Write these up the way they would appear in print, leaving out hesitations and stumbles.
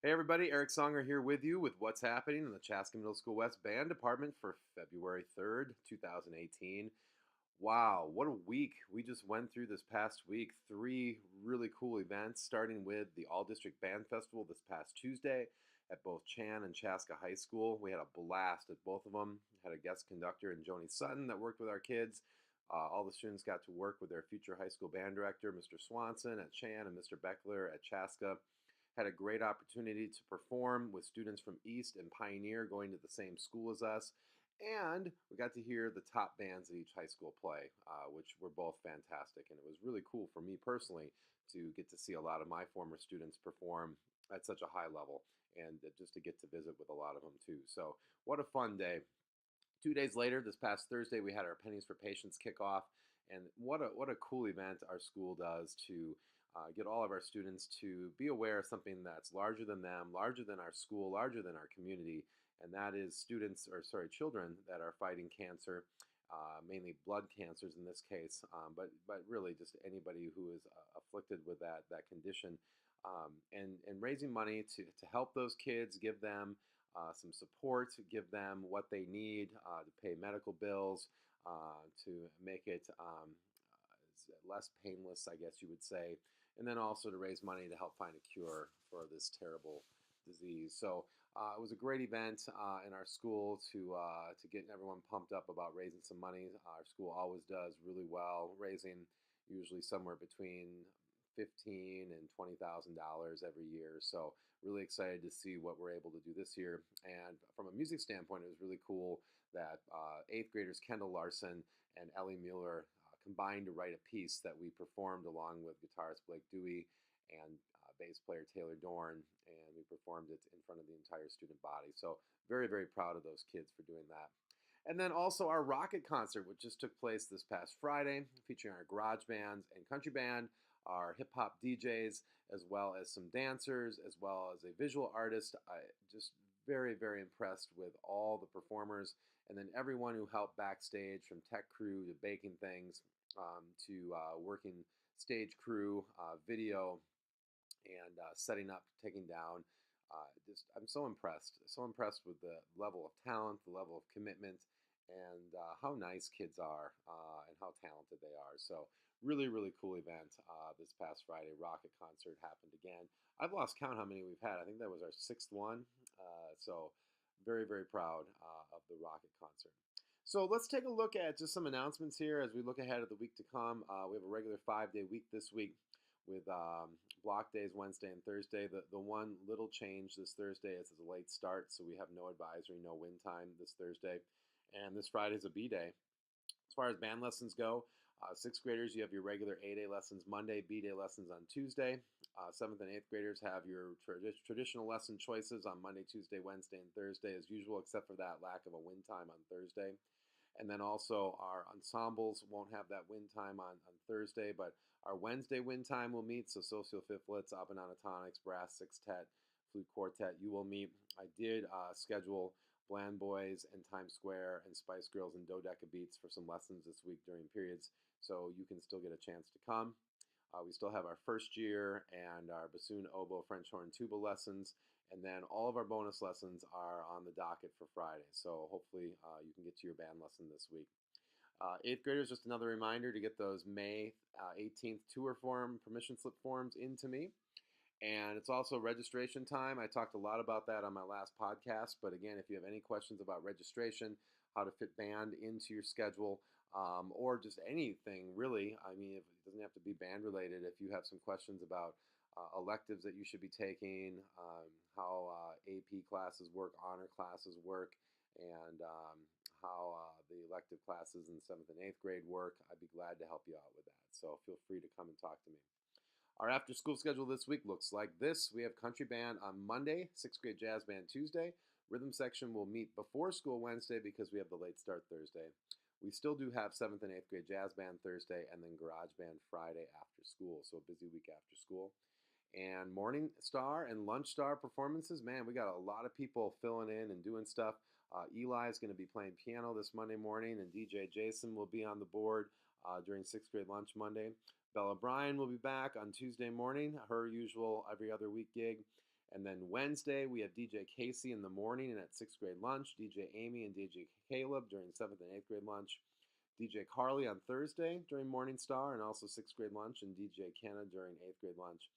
Hey everybody, Eric Songer here with you with what's happening in the Chaska Middle School West Band Department for February 3rd, 2018. Wow, what a week. We just went through this past week. Three really cool events, starting with the All District Band Festival this past Tuesday at both Chan and Chaska High School. We had a blast at both of them. Had a guest conductor in Joni Sutton that worked with our kids. All the students got to work with their future high school band director, Mr. Swanson at Chan and Mr. Beckler at Chaska. Had a great opportunity to perform with students from East and Pioneer going to the same school as us. And we got to hear the top bands at each high school play, which were both fantastic. And it was really cool for me personally to get to see a lot of my former students perform at such a high level and just to get to visit with a lot of them too. So, what a fun day. 2 days later, this past Thursday, we had our Pennies for Patients kickoff, and what a cool event our school does to get all of our students to be aware of something that's larger than them, larger than our school, larger than our community, and that is children that are fighting cancer, mainly blood cancers in this case, but really just anybody who is afflicted with that condition, and raising money to help those kids, give them some support, give them what they need to pay medical bills, to make it less painless, I guess you would say, and then also to raise money to help find a cure for this terrible disease. So it was a great event in our school to get everyone pumped up about raising some money. Our school always does really well, raising usually somewhere between $15,000 and $20,000 every year. So really excited to see what we're able to do this year. And from a music standpoint, it was really cool that eighth graders Kendall Larson and Ellie Mueller combined to write a piece that we performed along with guitarist Blake Dewey and bass player Taylor Dorn, and we performed it in front of the entire student body. So very, very proud of those kids for doing that. And then also our Rocket concert, which just took place this past Friday, featuring our garage bands and country band, our hip hop DJs, as well as some dancers, as well as a visual artist. I just very, very impressed with all the performers, and then everyone who helped backstage, from tech crew to baking things, to working stage crew, video, and setting up, taking down. Just I'm so impressed with the level of talent, the level of commitment, and how nice kids are and how talented they are. So really, really cool event this past Friday. Rocket concert happened again. I've lost count how many we've had. I think that was our sixth one. So very, very proud of the Rocket concert. So let's take a look at just some announcements here as we look ahead at the week to come. We have a regular 5-day week this week with block days Wednesday and Thursday. The one little change this Thursday is it's a late start, so we have no advisory, no win time this Thursday. And this Friday is a B day. As far as band lessons go, sixth graders, you have your regular A-day lessons Monday, B-day lessons on Tuesday. Seventh and eighth graders have your traditional lesson choices on Monday, Tuesday, Wednesday, and Thursday as usual, except for that lack of a win time on Thursday. And then also our ensembles won't have that win time on Thursday, but our Wednesday win time will meet. So Socio Fifthlets, Up and Tonics, Brass Sextet, Flute Quartet, you will meet. I did schedule Bland Boys and Times Square and Spice Girls and Dodeca Beats for some lessons this week during periods, so you can still get a chance to come. We still have our first year and our bassoon, oboe, French horn, tuba lessons, and then all of our bonus lessons are on the docket for Friday. So hopefully you can get to your band lesson this week. Eighth graders, just another reminder to get those May 18th tour form permission slip forms into me. And it's also registration time. I talked a lot about that on my last podcast. But again, if you have any questions about registration, how to fit band into your schedule, or just anything really, I mean, it doesn't have to be band related. If you have some questions about electives that you should be taking, how AP classes work, honor classes work, and how the elective classes in 7th and 8th grade work, I'd be glad to help you out with that. So feel free to come and talk to me. Our after school schedule this week looks like this. We have country band on Monday, 6th grade jazz band Tuesday. Rhythm section will meet before school Wednesday because we have the late start Thursday. We still do have 7th and 8th grade jazz band Thursday, and then garage band Friday after school. So a busy week after school. And Morning Star and Lunch Star performances, man, we got a lot of people filling in and doing stuff. Eli is going to be playing piano this Monday morning, and DJ Jason will be on the board during 6th grade lunch Monday. Bella Bryan will be back on Tuesday morning, her usual every other week gig. And then Wednesday, we have DJ Casey in the morning and at sixth grade lunch, DJ Amy and DJ Caleb during seventh and eighth grade lunch, DJ Carly on Thursday during Morning Star and also sixth grade lunch, and DJ Kenna during eighth grade lunch.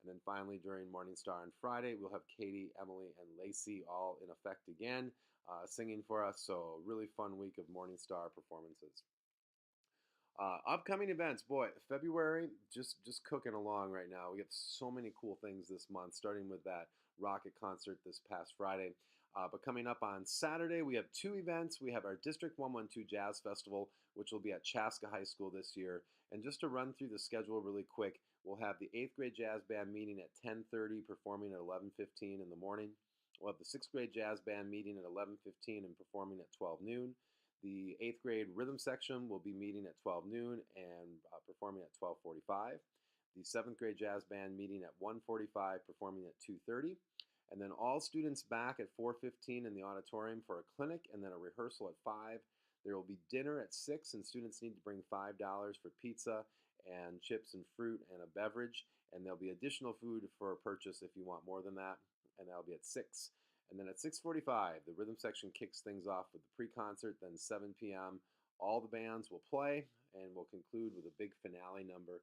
And then finally, during Morning Star on Friday, we'll have Katie, Emily, and Lacey all in effect again, singing for us. So a really fun week of Morning Star performances. Upcoming events, boy, February just cooking along right now. We have so many cool things this month, starting with that Rocket concert this past Friday. But coming up on Saturday, we have two events. We have our District 112 Jazz Festival, which will be at Chaska High School this year. And just to run through the schedule really quick, we'll have the 8th grade jazz band meeting at 10:30, performing at 11:15 in the morning. We'll have the 6th grade jazz band meeting at 11:15 and performing at 12 noon. The 8th grade rhythm section will be meeting at 12 noon and performing at 12:45. The 7th grade jazz band meeting at 1:45, performing at 2:30. And then all students back at 4:15 in the auditorium for a clinic and then a rehearsal at 5. There will be dinner at 6, and students need to bring $5 for pizza and chips and fruit and a beverage. And there'll be additional food for purchase if you want more than that, and that'll be at 6. And then at 6:45, the rhythm section kicks things off with the pre-concert. Then 7 p.m., all the bands will play, and we'll conclude with a big finale number.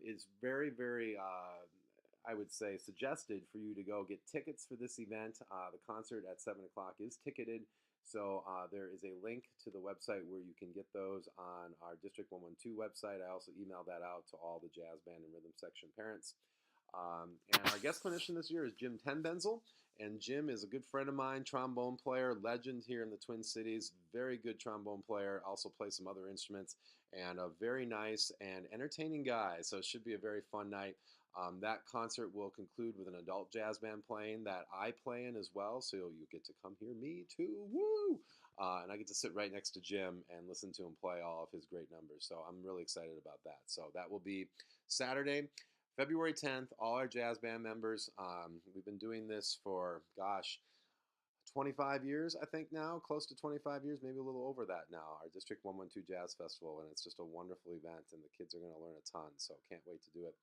It's very, very, I would say, suggested for you to go get tickets for this event. The concert at 7 o'clock is ticketed, so there is a link to the website where you can get those on our District 112 website. I also emailed that out to all the jazz band and rhythm section parents. And our guest clinician this year is Jim Ten Bensel. And Jim is a good friend of mine, trombone player, legend here in the Twin Cities, very good trombone player, also plays some other instruments, and a very nice and entertaining guy. So it should be a very fun night. That concert will conclude with an adult jazz band playing that I play in as well, so you get to come hear me too. Woo! And I get to sit right next to Jim and listen to him play all of his great numbers. So I'm really excited about that. So that will be Saturday, February 10th, all our jazz band members. We've been doing this for, 25 years, I think now, close to 25 years, maybe a little over that now, our District 112 Jazz Festival, and it's just a wonderful event, and the kids are going to learn a ton, so can't wait to do it.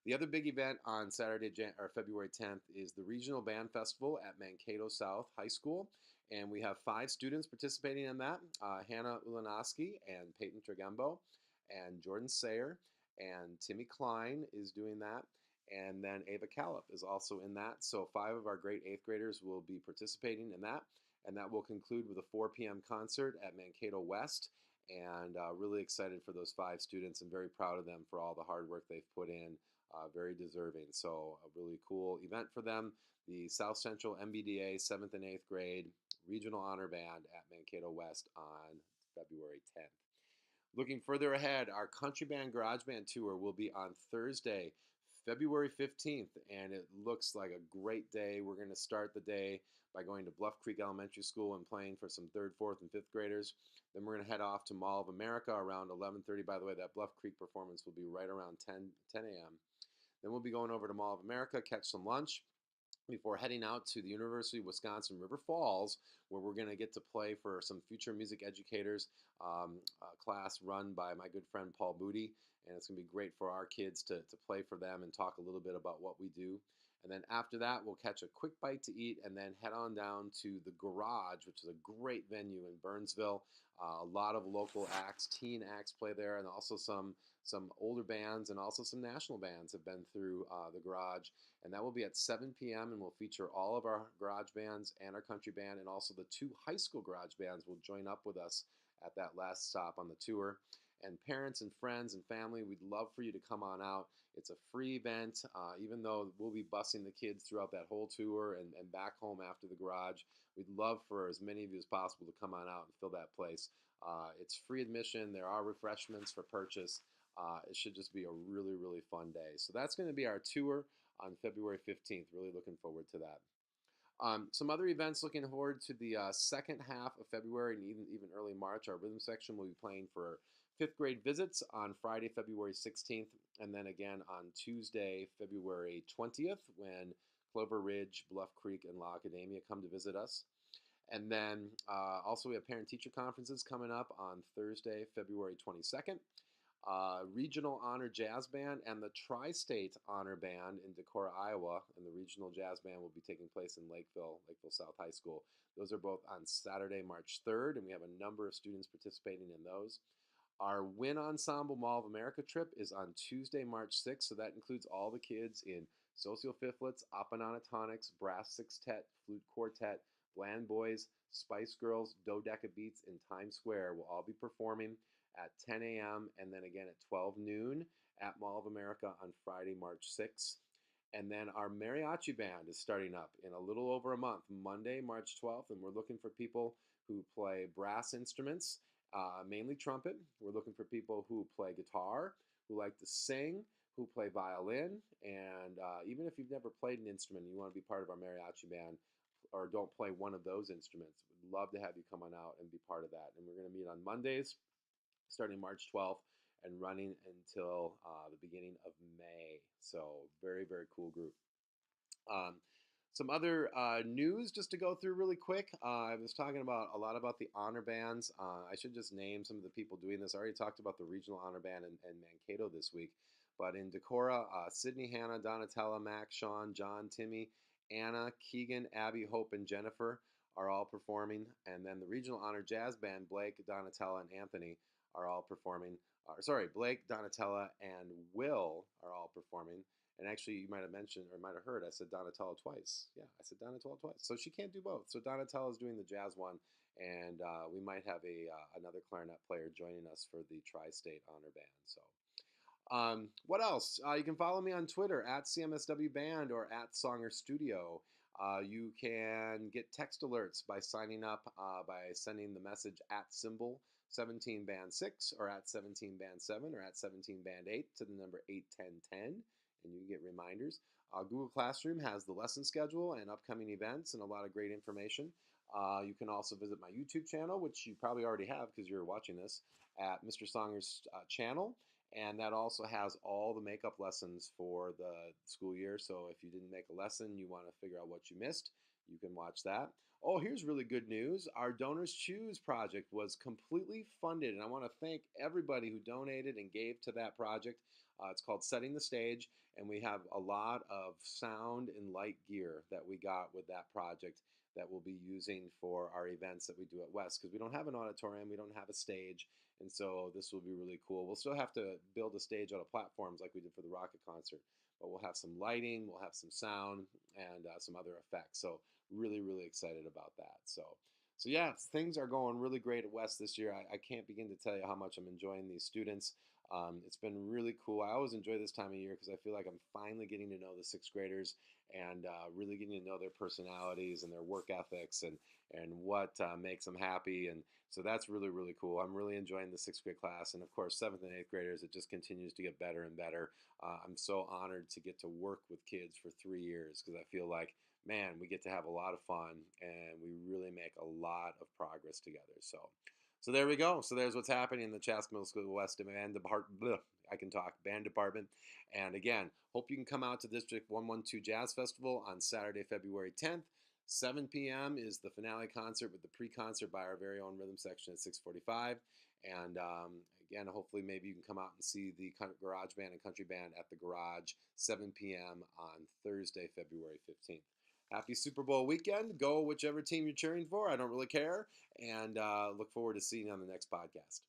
The other big event on Saturday, February 10th, is the Regional Band Festival at Mankato South High School, and we have 5 students participating in that, Hannah Ulanowski and Peyton Tregembo and Jordan Sayer, and Timmy Klein is doing that. And then Ava Callip is also in that. So 5 of our great 8th graders will be participating in that. And that will conclude with a 4 p.m. concert at Mankato West. And really excited for those 5 students and very proud of them for all the hard work they've put in. Very deserving. So a really cool event for them. The South Central MBDA 7th and 8th grade Regional Honor Band at Mankato West on February 10th. Looking further ahead, our Country Band Garage Band Tour will be on Thursday, February 15th, and it looks like a great day. We're going to start the day by going to Bluff Creek Elementary School and playing for some 3rd, 4th, and 5th graders. Then we're going to head off to Mall of America around 11:30. By the way, that Bluff Creek performance will be right around 10 a.m. Then we'll be going over to Mall of America, catch some lunch, before heading out to the University of Wisconsin River Falls, where we're going to get to play for some future music educators, a class run by my good friend Paul Booty, and it's going to be great for our kids to play for them and talk a little bit about what we do. And then after that, we'll catch a quick bite to eat and then head on down to the Garage, which is a great venue in Burnsville. A lot of local acts, teen acts play there, and also some older bands and also some national bands have been through the Garage. And that will be at 7 p.m. and we'll feature all of our garage bands and our country band, and also the 2 high school garage bands will join up with us at that last stop on the tour. And parents and friends and family, we'd love for you to come on out. It's a free event, even though we'll be busing the kids throughout that whole tour and back home after the Garage. We'd love for as many of you as possible to come on out and fill that place. It's free admission. There are refreshments for purchase. It should just be a really, really fun day. So that's going to be our tour on February 15th. Really looking forward to that. Some other events looking forward to the second half of February and even early March. Our rhythm section will be playing for 5th grade visits on Friday, February 16th, and then again on Tuesday, February 20th, when Clover Ridge, Bluff Creek, and La Academia come to visit us. And then also we have parent-teacher conferences coming up on Thursday, February 22nd. Regional Honor Jazz Band, and the Tri-State Honor Band in Decorah, Iowa. And the Regional Jazz Band will be taking place in Lakeville South High School. Those are both on Saturday, March 3rd, and we have a number of students participating in those. Our Win Ensemble Mall of America trip is on Tuesday, March 6th, so that includes all the kids in Socio Fifthlets, Openonatonics, Brass Sextet, Flute Quartet, Bland Boys, Spice Girls, Dodeca Beats, and Times Square will all be performing at 10 a.m. and then again at 12 noon at Mall of America on Friday, March 6th. And then our mariachi band is starting up in a little over a month, Monday, March 12th, and we're looking for people who play brass instruments, mainly trumpet. We're looking for people who play guitar, who like to sing, who play violin, and even if you've never played an instrument and you want to be part of our mariachi band or don't play one of those instruments, we'd love to have you come on out and be part of that. And we're going to meet on Mondays starting March 12th and running until the beginning of May. So very, very cool group. Some other news just to go through really quick. I was talking about a lot about the honor bands. I should just name some of the people doing this. I already talked about the regional honor band in Mankato this week. But in Decorah, Sydney, Hannah, Donatella, Max, Sean, John, Timmy, Anna, Keegan, Abby, Hope, and Jennifer are all performing. And then the regional honor jazz band, Blake, Donatella, and Anthony are all performing. Blake, Donatella, and Will are all performing. And actually, you might have mentioned or might have heard I said Donatella twice. Yeah, I said Donatella twice. So she can't do both. So Donatella is doing the jazz one, and we might have another clarinet player joining us for the Tri-State Honor Band. So what else? You can follow me on Twitter at CMSW Band or at Songer Studio. You can get text alerts by signing up by sending the message at symbol 17 band 6 or at 17 band 7 or at 17 band 8 to the number 81010, and you can get reminders. Google Classroom has the lesson schedule and upcoming events and a lot of great information. You can also visit my YouTube channel, which you probably already have because you're watching this, at Mr. Songer's channel. And that also has all the makeup lessons for the school year. So if you didn't make a lesson, you want to figure out what you missed, you can watch that. Oh, here's really good news. Our DonorsChoose project was completely funded, and I want to thank everybody who donated and gave to that project. It's called Setting the Stage, and we have a lot of sound and light gear that we got with that project that we'll be using for our events that we do at West, because we don't have an auditorium, we don't have a stage, and so this will be really cool. We'll still have to build a stage out of platforms like we did for the Rocket concert, but we'll have some lighting, we'll have some sound, and some other effects. So really, really excited about that. So yeah, things are going really great at West this year. I can't begin to tell you how much I'm enjoying these students. It's been really cool. I always enjoy this time of year because I feel like I'm finally getting to know the sixth graders and really getting to know their personalities and their work ethics and what makes them happy. And so that's really, really cool. I'm really enjoying the sixth grade class. And of course, seventh and eighth graders, it just continues to get better and better. I'm so honored to get to work with kids for 3 years because I feel like, man, we get to have a lot of fun and we really make a lot of progress together. So there we go. So there's what's happening in the Chaska Middle School West Band Department. Band Department. And again, hope you can come out to District 112 Jazz Festival on Saturday, February 10th. 7 p.m. is the finale concert with the pre-concert by our very own rhythm section at 6:45. And again, hopefully maybe you can come out and see the Garage Band and Country Band at the Garage, 7 p.m. on Thursday, February 15th. Happy Super Bowl weekend. Go whichever team you're cheering for. I don't really care. And look forward to seeing you on the next podcast.